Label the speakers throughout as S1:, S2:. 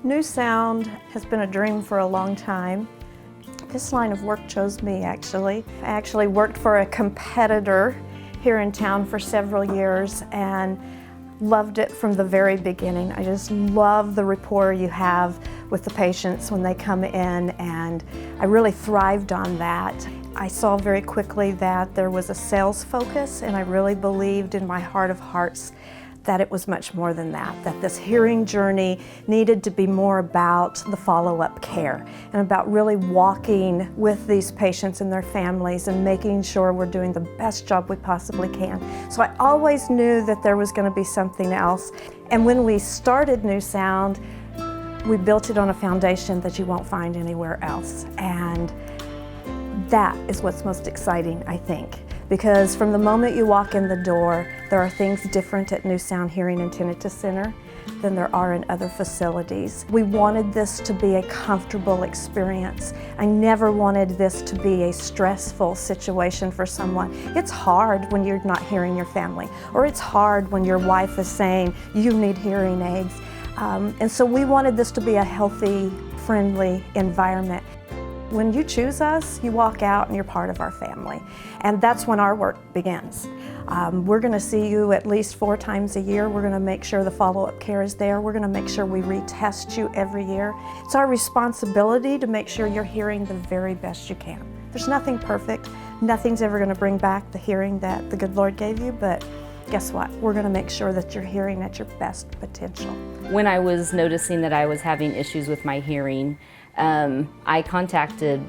S1: NuSound has been a dream for a long time. This line of work chose me, actually. I actually worked for a competitor here in town for several years and loved it from the very beginning. I just love the rapport you have with the patients when they come in, and I really thrived on that. I saw very quickly that there was a sales focus, and I really believed in my heart of hearts that it was much more than that, that this hearing journey needed to be more about the follow-up care and about really walking with these patients and their families and making sure we're doing the best job we possibly can. So I always knew that there was going to be something else. And when we started NuSound, we built it on a foundation that you won't find anywhere else. And that is what's most exciting, I think. Because from the moment you walk in the door, there are things different at NuSound Hearing and Tinnitus Center than there are in other facilities. We wanted this to be a comfortable experience. I never wanted this to be a stressful situation for someone. It's hard when you're not hearing your family, or it's hard when your wife is saying you need hearing aids. And so we wanted this to be a healthy, friendly environment. When you choose us, you walk out and you're part of our family. And that's when our work begins. We're going to see you at least 4 times a year. We're going to make sure the follow-up care is there. We're going to make sure we retest you every year. It's our responsibility to make sure you're hearing the very best you can. There's nothing perfect. Nothing's ever going to bring back the hearing that the good Lord gave you, but guess what? We're going to make sure that you're hearing at your best potential.
S2: When I was noticing that I was having issues with my hearing, I contacted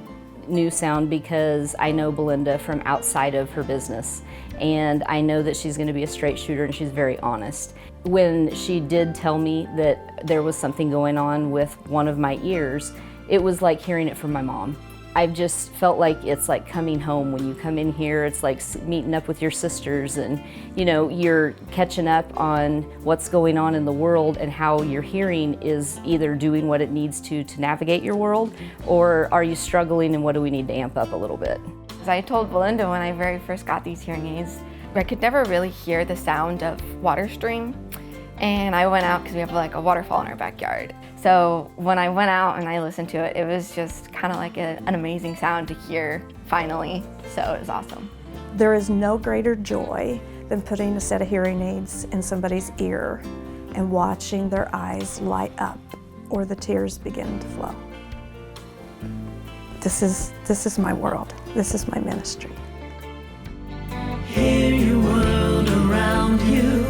S2: NuSound because I know Belinda from outside of her business, and I know that she's going to be a straight shooter and she's very honest. When she did tell me that there was something going on with one of my ears, it was like hearing it from my mom. I've just felt like it's like coming home. When you come in here, it's like meeting up with your sisters, and you're catching up on what's going on in the world and how your hearing is either doing what it needs to navigate your world, or are you struggling and what do we need to amp up a little bit?
S3: As I told Belinda when I very first got these hearing aids, I could never really hear the sound of water stream. And I went out because we have like a waterfall in our backyard. So when I went out and I listened to it, it was just kind of like an amazing sound to hear finally. So it was awesome.
S1: There is no greater joy than putting a set of hearing aids in somebody's ear and watching their eyes light up or the tears begin to flow. This is my world. This is my ministry.
S4: Hear your world around you.